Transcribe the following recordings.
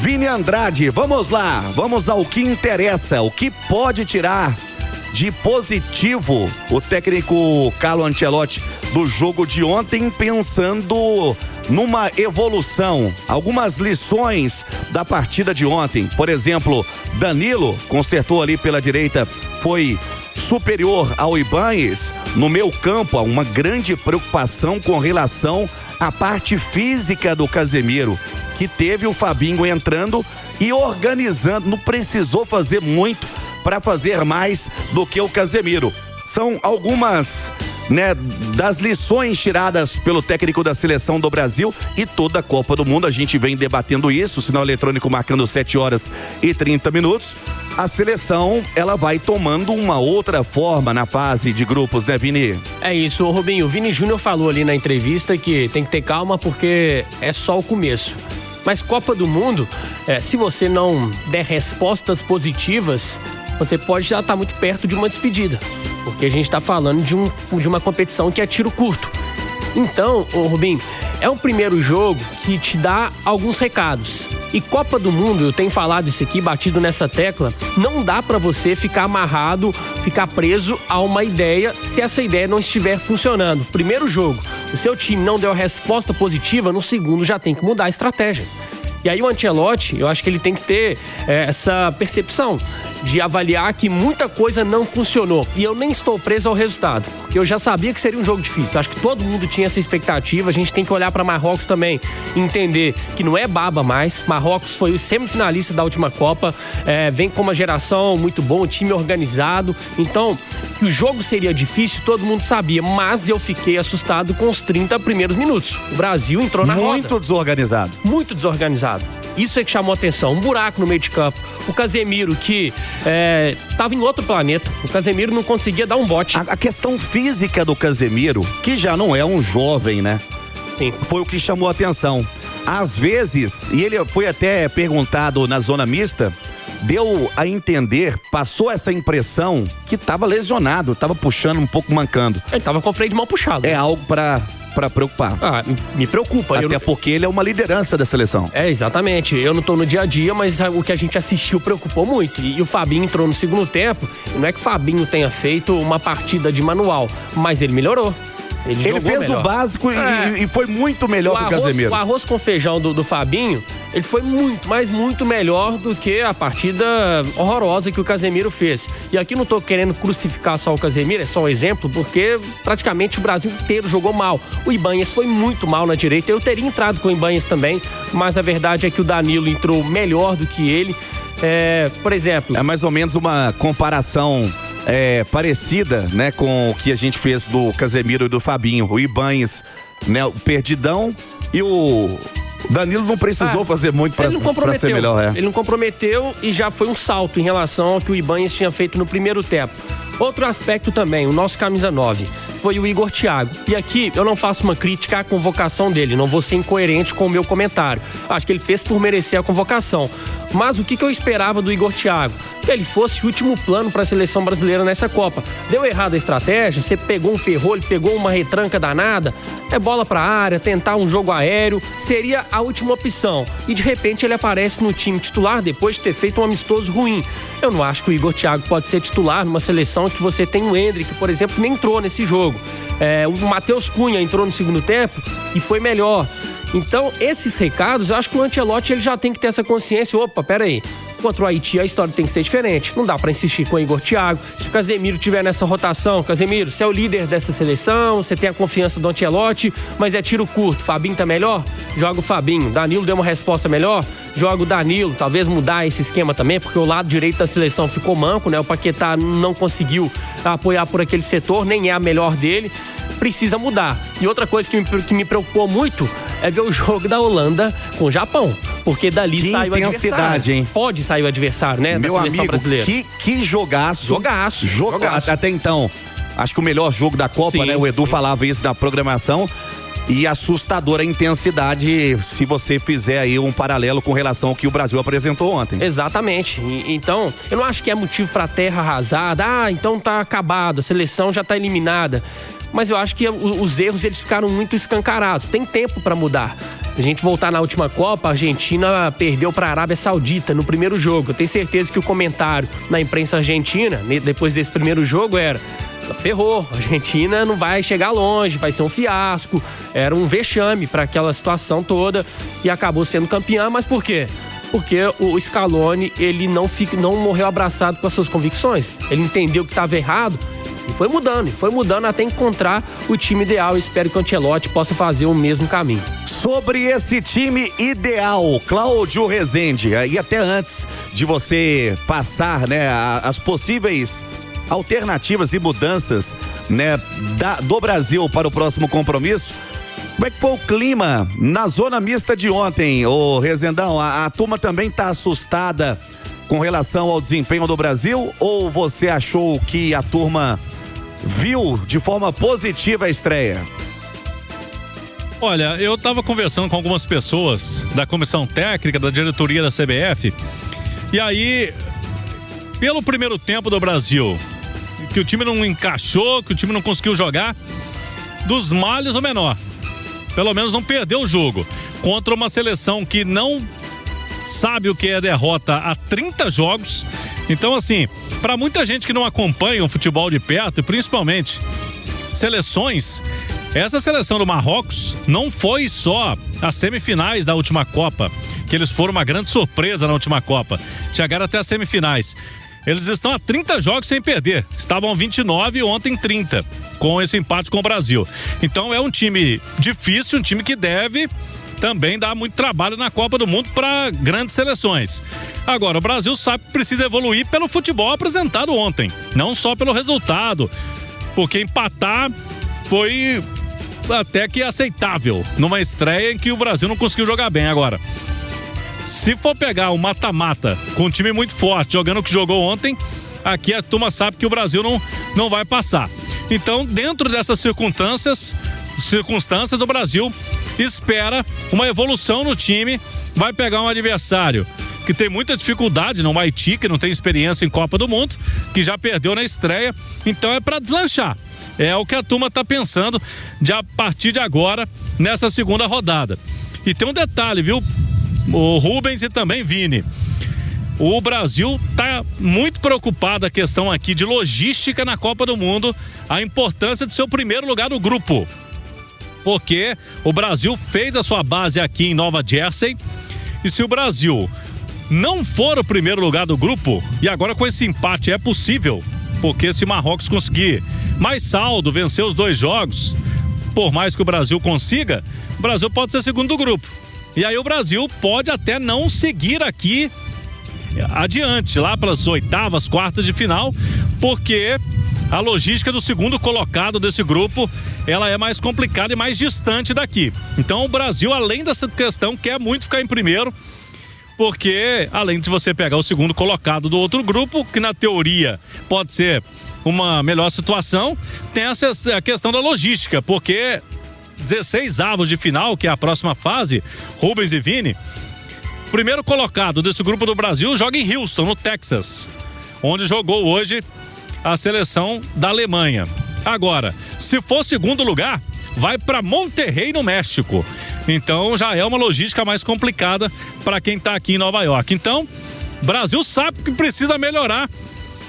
Vini Andrade, vamos lá, vamos ao que interessa, o que pode tirar de positivo o técnico Carlo Ancelotti do jogo de ontem, pensando numa evolução, algumas lições da partida de ontem. Por exemplo, Danilo consertou ali pela direita, foi superior ao Ibáñez. No meio campo, há uma grande preocupação com relação à parte física do Casemiro, que teve o Fabinho entrando e organizando, não precisou fazer muito para fazer mais do que o Casemiro. São algumas, das lições tiradas pelo técnico da seleção do Brasil e toda a Copa do Mundo. A gente vem debatendo isso, sinal eletrônico marcando 7h30. A seleção, ela vai tomando uma outra forma na fase de grupos, né, Vini? É isso, Rubinho. O Vini Júnior falou ali na entrevista que tem que ter calma porque é só o começo. Mas Copa do Mundo, se você não der respostas positivas, você pode já estar muito perto de uma despedida. Porque a gente está falando de uma competição que é tiro curto. Então, Rubinho, é um primeiro jogo que te dá alguns recados. E Copa do Mundo, eu tenho falado isso aqui, batido nessa tecla, não dá pra você ficar amarrado, ficar preso a uma ideia se essa ideia não estiver funcionando. Primeiro jogo, o seu time não deu a resposta positiva, no segundo já tem que mudar a estratégia. E aí o Ancelotti, eu acho que ele tem que ter essa percepção de avaliar que muita coisa não funcionou. E eu nem estou preso ao resultado, porque eu já sabia que seria um jogo difícil. Acho que todo mundo tinha essa expectativa. A gente tem que olhar para Marrocos também e entender que não é baba mais. Marrocos foi o semifinalista da última Copa, vem com uma geração muito boa, um time organizado. Então, que o jogo seria difícil, todo mundo sabia, mas eu fiquei assustado com os 30 primeiros minutos. O Brasil entrou na roda. Muito desorganizado. Muito desorganizado. Isso é que chamou a atenção. Um buraco no meio de campo. O Casemiro, que estava em outro planeta. O Casemiro não conseguia dar um bote. A questão física do Casemiro, que já não é um jovem, né? Sim. Foi o que chamou a atenção. Às vezes, e ele foi até perguntado na zona mista, deu a entender, passou essa impressão que estava lesionado, estava puxando um pouco, mancando. Ele estava com o freio de mão puxado. É algo para preocupar. Me preocupa. Até porque ele é uma liderança da seleção. Exatamente. Eu não tô no dia a dia, mas o que a gente assistiu preocupou muito. E o Fabinho entrou no segundo tempo. E não é que o Fabinho tenha feito uma partida de manual, mas ele melhorou. Ele fez melhor. O básico e foi muito melhor que o Casemiro. O arroz com feijão do Fabinho, ele foi muito, mas muito melhor do que a partida horrorosa que o Casemiro fez. E aqui não tô querendo crucificar só o Casemiro, é só um exemplo, porque praticamente o Brasil inteiro jogou mal. O Ibáñez foi muito mal na direita. Eu teria entrado com o Ibáñez também, mas a verdade é que o Danilo entrou melhor do que ele. Por exemplo... É mais ou menos uma comparação... parecida, né, com o que a gente fez do Casemiro e do Fabinho. O Ibáñez, né, o perdidão, e o Danilo não precisou fazer muito para ser melhor. Ele não comprometeu e já foi um salto em relação ao que o Ibáñez tinha feito no primeiro tempo. Outro aspecto também, o nosso camisa 9, foi o Igor Thiago. E aqui eu não faço uma crítica à convocação dele, não vou ser incoerente com o meu comentário. Acho que ele fez por merecer a convocação. Mas o que eu esperava do Igor Thiago? Que ele fosse o último plano para a seleção brasileira nessa Copa. Deu errado a estratégia, você pegou um ferrolho, pegou uma retranca danada, bola para a área, tentar um jogo aéreo, seria a última opção. E de repente ele aparece no time titular depois de ter feito um amistoso ruim. Eu não acho que o Igor Thiago pode ser titular numa seleção que você tem o Endrick, por exemplo, que nem entrou nesse jogo. O Matheus Cunha entrou no segundo tempo e foi melhor. Então, esses recados, eu acho que o Ancelotti ele já tem que ter essa consciência. Opa, peraí. Contra o Haiti a história tem que ser diferente. Não dá pra insistir com o Igor Thiago. Se o Casemiro tiver nessa rotação, Casemiro, você é o líder dessa seleção, você tem a confiança do Ancelotti, mas é tiro curto. Fabinho tá melhor? Joga o Fabinho. Danilo deu uma resposta melhor? Joga o Danilo. Talvez mudar esse esquema também, porque o lado direito da seleção ficou manco, né? O Paquetá não conseguiu apoiar por aquele setor, nem é a melhor dele. Precisa mudar. E outra coisa que me preocupou muito é ver o jogo da Holanda com o Japão. Porque dali sai o adversário. Hein? Pode sair o adversário, né? Meu da seleção amigo, brasileira. Que jogaço. Jogaço. Até então, acho que o melhor jogo da Copa, né? O Edu falava isso na programação. E assustadora a intensidade, se você fizer aí um paralelo com relação ao que o Brasil apresentou ontem. Exatamente. Então, eu não acho que é motivo pra terra arrasada. Então tá acabado, a seleção já tá eliminada. Mas eu acho que os erros eles ficaram muito escancarados. Tem tempo para mudar. Se a gente voltar na última Copa, a Argentina perdeu para a Arábia Saudita no primeiro jogo. Eu tenho certeza que o comentário na imprensa argentina, depois desse primeiro jogo, era: ferrou, a Argentina não vai chegar longe, vai ser um fiasco. Era um vexame para aquela situação toda e acabou sendo campeã. Mas por quê? Porque o Scaloni, ele não morreu abraçado com as suas convicções. Ele entendeu que estava errado e foi mudando até encontrar o time ideal. Eu espero que o Ancelotti possa fazer o mesmo caminho. Sobre esse time ideal, Cláudio Rezende, e até antes de você passar, né, as possíveis alternativas e mudanças, né, do Brasil para o próximo compromisso, como é que foi o clima na zona mista de ontem, ô Rezendão? A turma também está assustada com relação ao desempenho do Brasil, ou você achou que a turma viu de forma positiva a estreia? Olha, eu estava conversando com algumas pessoas da comissão técnica, da diretoria da CBF, e aí, pelo primeiro tempo do Brasil, que o time não encaixou, que o time não conseguiu jogar, dos males o menor. Pelo menos não perdeu o jogo contra uma seleção que não sabe o que é derrota há 30 jogos. Então, assim, para muita gente que não acompanha o futebol de perto, e principalmente seleções, essa seleção do Marrocos não foi só as semifinais da última Copa, que eles foram uma grande surpresa na última Copa. Chegaram até as semifinais. Eles estão há 30 jogos sem perder. Estavam 29 e ontem 30, com esse empate com o Brasil. Então é um time difícil, um time que deve também dar muito trabalho na Copa do Mundo para grandes seleções. Agora, o Brasil sabe que precisa evoluir pelo futebol apresentado ontem, não só pelo resultado, porque empatar foi até que aceitável numa estreia em que o Brasil não conseguiu jogar bem. Agora, se for pegar o mata-mata com um time muito forte, jogando o que jogou ontem, aqui a turma sabe que o Brasil não vai passar. Então, dentro dessas circunstâncias, o Brasil espera uma evolução no time, vai pegar um adversário que tem muita dificuldade, no Haiti, que não tem experiência em Copa do Mundo, que já perdeu na estreia, então é para deslanchar. É o que a turma está pensando a partir de agora, nessa segunda rodada. E tem um detalhe, viu? O Rubens e também Vini. O Brasil está muito preocupado a questão aqui de logística na Copa do Mundo, a importância de ser o primeiro lugar do grupo. Porque o Brasil fez a sua base aqui em Nova Jersey, e se o Brasil não for o primeiro lugar do grupo, e agora com esse empate é possível, porque se o Marrocos conseguir mais saldo, vencer os 2 jogos, por mais que o Brasil consiga, o Brasil pode ser segundo do grupo. E aí o Brasil pode até não seguir aqui adiante, lá pelas oitavas, quartas de final, porque a logística do segundo colocado desse grupo, ela é mais complicada e mais distante daqui. Então o Brasil, além dessa questão, quer muito ficar em primeiro, porque além de você pegar o segundo colocado do outro grupo, que na teoria pode ser uma melhor situação, tem a questão da logística, porque 16 avos de final, que é a próxima fase, Rubens e Vini, o primeiro colocado desse grupo do Brasil joga em Houston, no Texas, onde jogou hoje a seleção da Alemanha. Agora, se for segundo lugar, vai para Monterrey, no México. Então já é uma logística mais complicada para quem está aqui em Nova York. Então, o Brasil sabe que precisa melhorar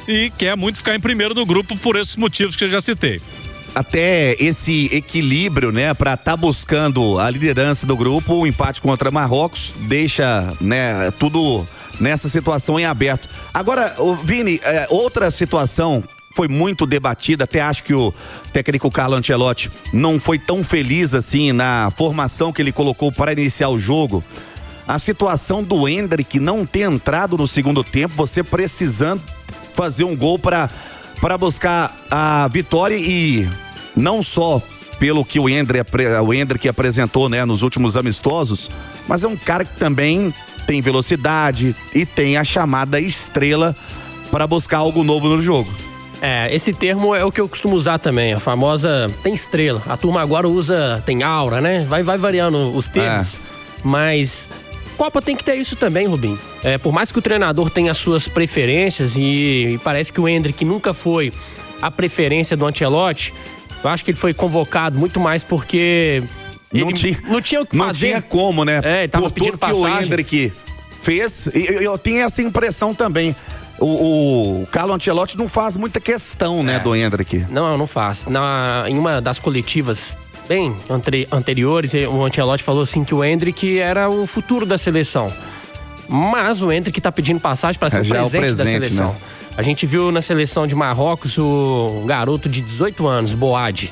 e quer muito ficar em primeiro do grupo por esses motivos que eu já citei. Até esse equilíbrio, né, para estar buscando a liderança do grupo, o empate contra Marrocos deixa, né, tudo nessa situação em aberto. Agora, Vini, outra situação foi muito debatida, até acho que o técnico Carlo Ancelotti não foi tão feliz assim na formação que ele colocou para iniciar o jogo. A situação do Endrick não ter entrado no segundo tempo, você precisando fazer um gol para buscar a vitória, e não só pelo que o Endrick apresentou, né, nos últimos amistosos, mas é um cara que também tem velocidade e tem a chamada estrela para buscar algo novo no jogo. Esse termo é o que eu costumo usar também, a famosa tem estrela. A turma agora usa, tem aura, né? Vai variando os termos, mas Copa tem que ter isso também, Rubinho. Por mais que o treinador tenha as suas preferências, e parece que o Endrick nunca foi a preferência do Ancelotti, eu acho que ele foi convocado muito mais porque Não tinha o que fazer. Não tinha como, né? Ele tava pedindo tudo que o Endrick fez, eu tenho essa impressão também. O Carlo Ancelotti não faz muita questão, né, do Endrick. Não faz. Em uma das coletivas bem anteriores, o Ancelotti falou assim que o Endrick era o futuro da seleção. Mas o Endrick tá pedindo passagem para ser o presente da seleção. Né? A gente viu na seleção de Marrocos o garoto de 18 anos, Boadi,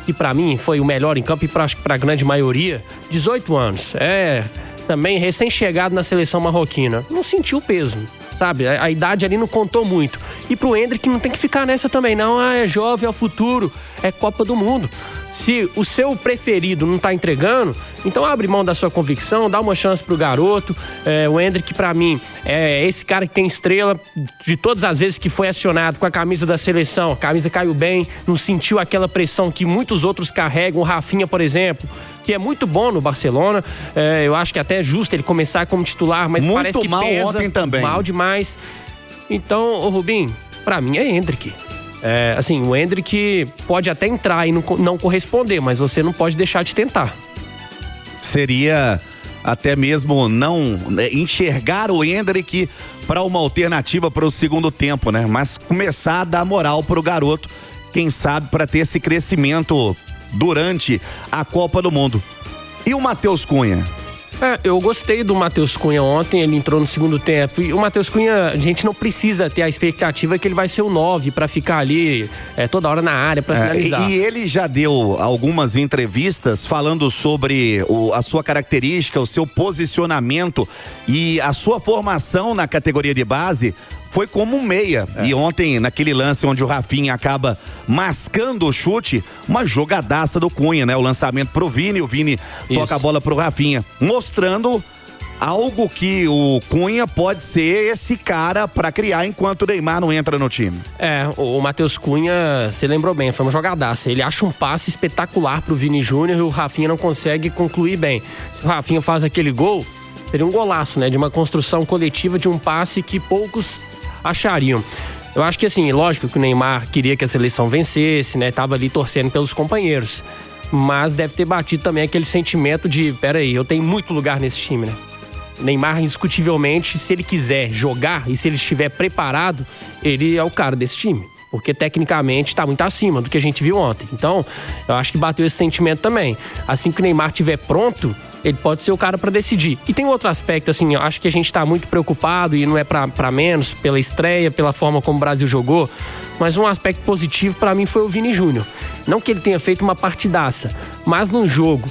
que para mim foi o melhor em campo e para a grande maioria, 18 anos. Também recém-chegado na seleção marroquina. Não sentiu o peso. Sabe, a idade ali não contou muito. E pro Endrick não tem que ficar nessa também, não. É jovem, é o futuro, é Copa do Mundo. Se o seu preferido não tá entregando, então abre mão da sua convicção, dá uma chance pro garoto. O Endrick, pra mim, é esse cara que tem estrela. De todas as vezes que foi acionado com a camisa da seleção, a camisa caiu bem, não sentiu aquela pressão que muitos outros carregam. O Rafinha, por exemplo, que é muito bom no Barcelona. Eu acho que até é justo ele começar como titular, mas muito parece que mal pesa. Ontem também. Mal demais. Então, o Rubim, pra mim é Endrick. Assim, o Endrick pode até entrar e não corresponder, mas você não pode deixar de tentar. Seria até mesmo não enxergar o Endrick para uma alternativa para o segundo tempo, né? Mas começar a dar moral pro garoto, quem sabe, para ter esse crescimento durante a Copa do Mundo. E o Matheus Cunha? Eu gostei do Matheus Cunha ontem, ele entrou no segundo tempo. E o Matheus Cunha, a gente não precisa ter a expectativa que ele vai ser o 9 para ficar ali toda hora na área para finalizar. E ele já deu algumas entrevistas falando sobre a sua característica, o seu posicionamento e a sua formação na categoria de base. Foi como um meia. E ontem, naquele lance onde o Rafinha acaba mascando o chute, uma jogadaça do Cunha, né? O lançamento pro Vini, o Vini toca a bola pro Rafinha, mostrando algo que o Cunha pode ser esse cara pra criar enquanto o Neymar não entra no time. O Matheus Cunha, você lembrou bem, foi uma jogadaça. Ele acha um passe espetacular pro Vini Júnior e o Rafinha não consegue concluir bem. Se o Rafinha faz aquele gol, seria um golaço, né? De uma construção coletiva de um passe que poucos achariam. Eu acho que assim, lógico que o Neymar queria que a seleção vencesse, né? Tava ali torcendo pelos companheiros. Mas deve ter batido também aquele sentimento de, peraí, eu tenho muito lugar nesse time, né? O Neymar, indiscutivelmente, se ele quiser jogar e se ele estiver preparado, ele é o cara desse time. Porque tecnicamente está muito acima do que a gente viu ontem. Então, eu acho que bateu esse sentimento também. Assim que o Neymar estiver pronto, ele pode ser o cara para decidir. E tem outro aspecto, assim, eu acho que a gente tá muito preocupado e não é para menos, pela estreia, pela forma como o Brasil jogou, mas um aspecto positivo para mim foi o Vini Júnior. Não que ele tenha feito uma partidaça, mas num jogo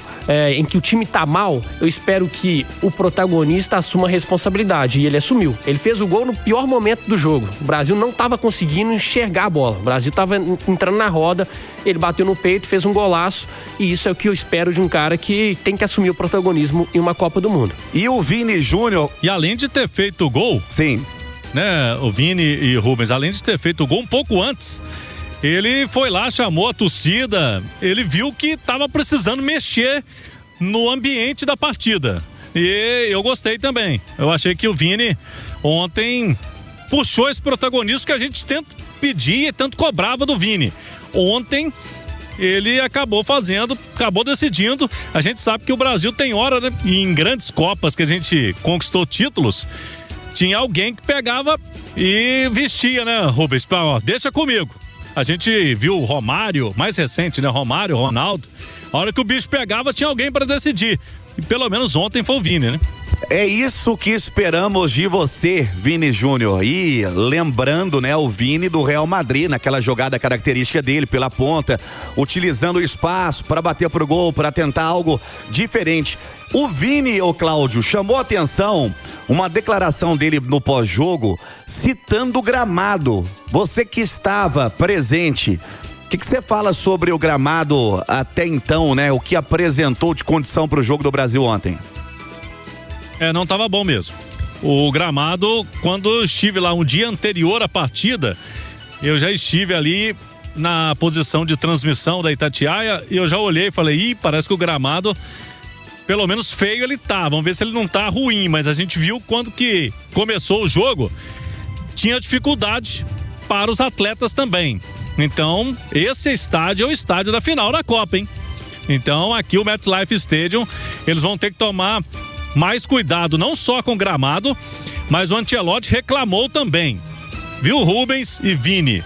em que o time tá mal, eu espero que o protagonista assuma a responsabilidade, e ele assumiu. Ele fez o gol no pior momento do jogo. O Brasil não tava conseguindo enxergar a bola. O Brasil tava entrando na roda, ele bateu no peito, fez um golaço, e isso é o que eu espero de um cara que tem que assumir o protagonismo em uma Copa do Mundo. E o Vini Júnior... E além de ter feito o gol... Sim. Né, o Vini e Rubens, além de ter feito o gol um pouco antes, ele foi lá, chamou a torcida, ele viu que estava precisando mexer no ambiente da partida. E eu gostei também. Eu achei que o Vini ontem puxou esse protagonismo que a gente tanto pedia e tanto cobrava do Vini. Ontem ele acabou fazendo, acabou decidindo. A gente sabe que o Brasil tem hora, né? E em grandes Copas que a gente conquistou títulos, tinha alguém que pegava e vestia, né, Rubens? Ó, deixa comigo. A gente viu o Romário, mais recente, né? Romário, Ronaldo. A hora que o bicho pegava, tinha alguém para decidir. E pelo menos ontem foi o Vini, né? É isso que esperamos de você, Vini Júnior. E lembrando, né, o Vini do Real Madrid, naquela jogada característica dele pela ponta, utilizando o espaço para bater pro gol, para tentar algo diferente. O Vini, ô Cláudio, chamou a atenção uma declaração dele no pós-jogo, citando o gramado. Você que estava presente, o que você fala sobre o gramado até então, né? O que apresentou de condição para o jogo do Brasil ontem? Não estava bom mesmo. O gramado, quando eu estive lá um dia anterior à partida, eu já estive ali na posição de transmissão da Itatiaia e eu já olhei e falei, parece que o gramado, pelo menos feio ele tá. Vamos ver se ele não tá ruim, mas a gente viu quando que começou o jogo, tinha dificuldade para os atletas também. Então, esse estádio é o estádio da final da Copa, hein? Então aqui o MetLife Stadium, eles vão ter que tomar mais cuidado, não só com o gramado, mas o Ancelotti reclamou também. Viu, Rubens e Vini?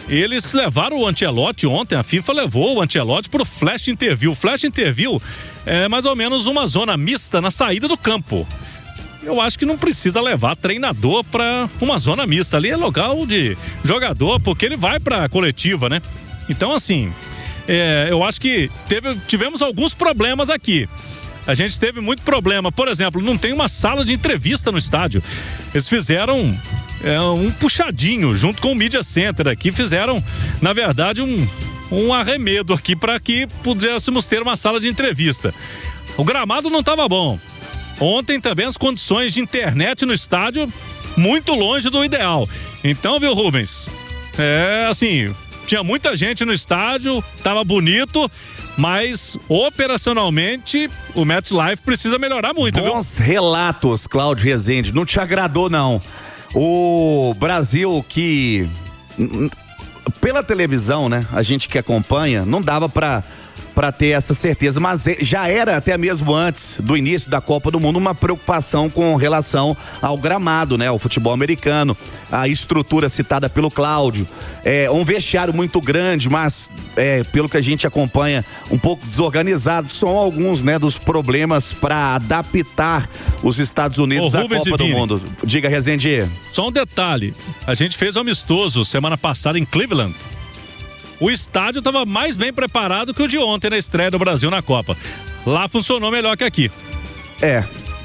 Eles levaram o Ancelotti ontem, a FIFA levou o Ancelotti pro Flash Interview. O Flash Interview é mais ou menos uma zona mista na saída do campo. Eu acho que não precisa levar treinador para uma zona mista. Ali é local de jogador, porque ele vai para a coletiva, né? Então, assim, eu acho que tivemos alguns problemas aqui. A gente teve muito problema. Por exemplo, não tem uma sala de entrevista no estádio. Eles fizeram um puxadinho junto com o Media Center aqui. Fizeram, na verdade, um arremedo aqui para que pudéssemos ter uma sala de entrevista. O gramado não estava bom. Ontem também as condições de internet no estádio muito longe do ideal. Então, viu, Rubens? Assim, tinha muita gente no estádio, tava bonito, mas operacionalmente o MetLife precisa melhorar muito, viu? Bons relatos, Cláudio Rezende. Não te agradou, não. O Brasil que pela televisão, né? A gente que acompanha, não dava pra ter essa certeza, mas já era até mesmo antes do início da Copa do Mundo uma preocupação com relação ao gramado, né? O futebol americano, a estrutura citada pelo Cláudio, um vestiário muito grande, mas pelo que a gente acompanha, um pouco desorganizado. São alguns, né, dos problemas para adaptar os Estados Unidos à Copa do Mundo. Diga, Rezende. Só um detalhe, a gente fez um amistoso semana passada em Cleveland. O estádio estava mais bem preparado que o de ontem na estreia do Brasil na Copa. Lá funcionou melhor que aqui.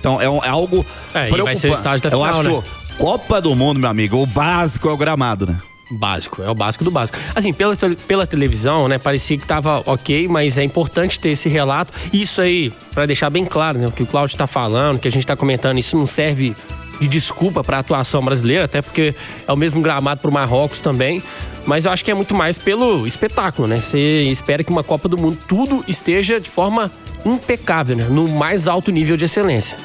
Então é algo preocupante. Vai ser o estádio da final, eu acho né? que Copa do Mundo, meu amigo, o básico é o gramado, né? Básico, é o básico do básico. Assim, pela televisão, né, parecia que tava ok, mas é importante ter esse relato. Isso aí, para deixar bem claro, né, o que o Cláudio tá falando, que a gente tá comentando, isso não serve de desculpa para a atuação brasileira, até porque é o mesmo gramado pro Marrocos também, mas eu acho que é muito mais pelo espetáculo, né? Você espera que uma Copa do Mundo tudo esteja de forma impecável, né? No mais alto nível de excelência.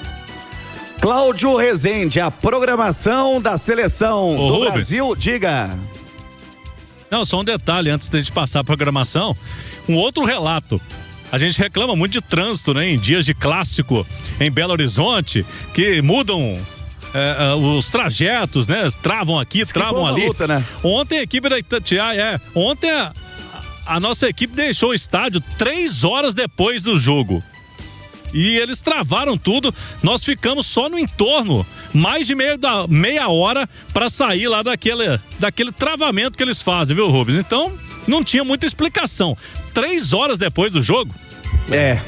Cláudio Rezende, a programação da seleção do Rubens. Brasil, diga. Não, só um detalhe antes da gente passar a programação, um outro relato. A gente reclama muito de trânsito, né? Em dias de clássico em Belo Horizonte, que mudam os trajetos, né? Travam aqui, travam ali. Luta, né? Ontem a equipe da Itatiaia, ontem a nossa equipe deixou o estádio 3 horas depois do jogo. E eles travaram tudo, nós ficamos só no entorno, mais de meia hora para sair lá daquele travamento que eles fazem, viu, Rubens? Então, não tinha muita explicação. 3 horas depois do jogo. É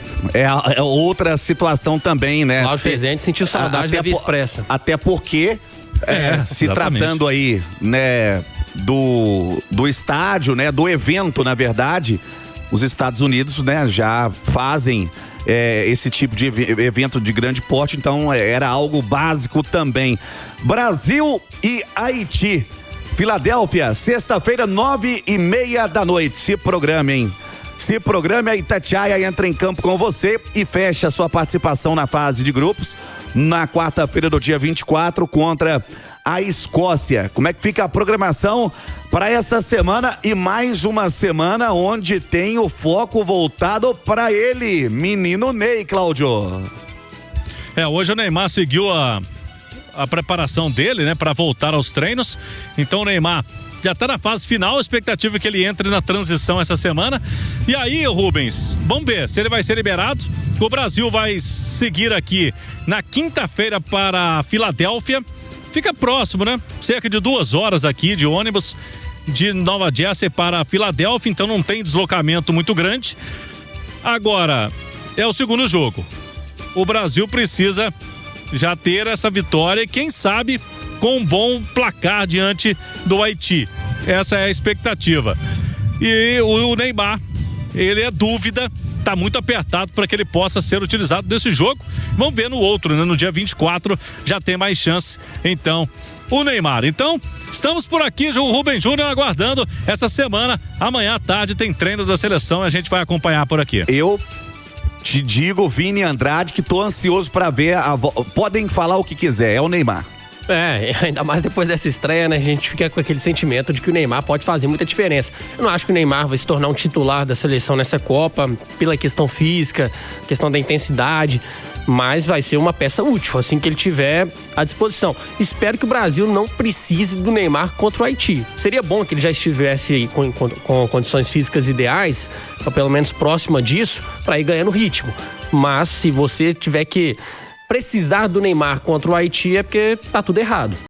outra situação também, né? Cláudio Rezende sentiu saudade da Via Expressa. Até porque, se exatamente. tratando aí, né, do estádio, né, do evento, na verdade, os Estados Unidos, né, já fazem esse tipo de evento de grande porte, então era algo básico também. Brasil e Haiti. Filadélfia, sexta-feira, 9:30 da noite. Se programe, hein? Se programe, a Itatiaia entra em campo com você e fecha sua participação na fase de grupos na quarta-feira do dia 24 contra a Escócia. Como é que fica a programação para essa semana e mais uma semana onde tem o foco voltado para ele, menino Ney, Cláudio? Hoje o Neymar seguiu a preparação dele, né, para voltar aos treinos. Então o Neymar já tá na fase final, a expectativa é que ele entre na transição essa semana. E aí, Rubens, vamos ver se ele vai ser liberado. O Brasil vai seguir aqui na quinta-feira para a Filadélfia. Fica próximo, né? Cerca de 2 horas aqui de ônibus de Nova Jersey para a Filadélfia, então não tem deslocamento muito grande. Agora, é o segundo jogo. O Brasil precisa já ter essa vitória e quem sabe com um bom placar diante do Haiti. Essa é a expectativa. E o Neymar, ele é dúvida, tá muito apertado para que ele possa ser utilizado nesse jogo. Vamos ver no outro, né? No dia 24 já tem mais chance, então, o Neymar. Então, estamos por aqui, o Rubens Júnior aguardando essa semana. Amanhã à tarde tem treino da seleção e a gente vai acompanhar por aqui. Eu te digo, Vini Andrade, que tô ansioso para ver podem falar o que quiser, é o Neymar. Ainda mais depois dessa estreia, né? A gente fica com aquele sentimento de que o Neymar pode fazer muita diferença. Eu não acho que o Neymar vai se tornar um titular da seleção nessa Copa, pela questão física, questão da intensidade, mas vai ser uma peça útil, assim que ele tiver à disposição. Espero que o Brasil não precise do Neymar contra o Haiti. Seria bom que ele já estivesse com condições físicas ideais, ou pelo menos próxima disso, para ir ganhando ritmo. Mas se você tiver que precisar do Neymar contra o Haiti é porque tá tudo errado.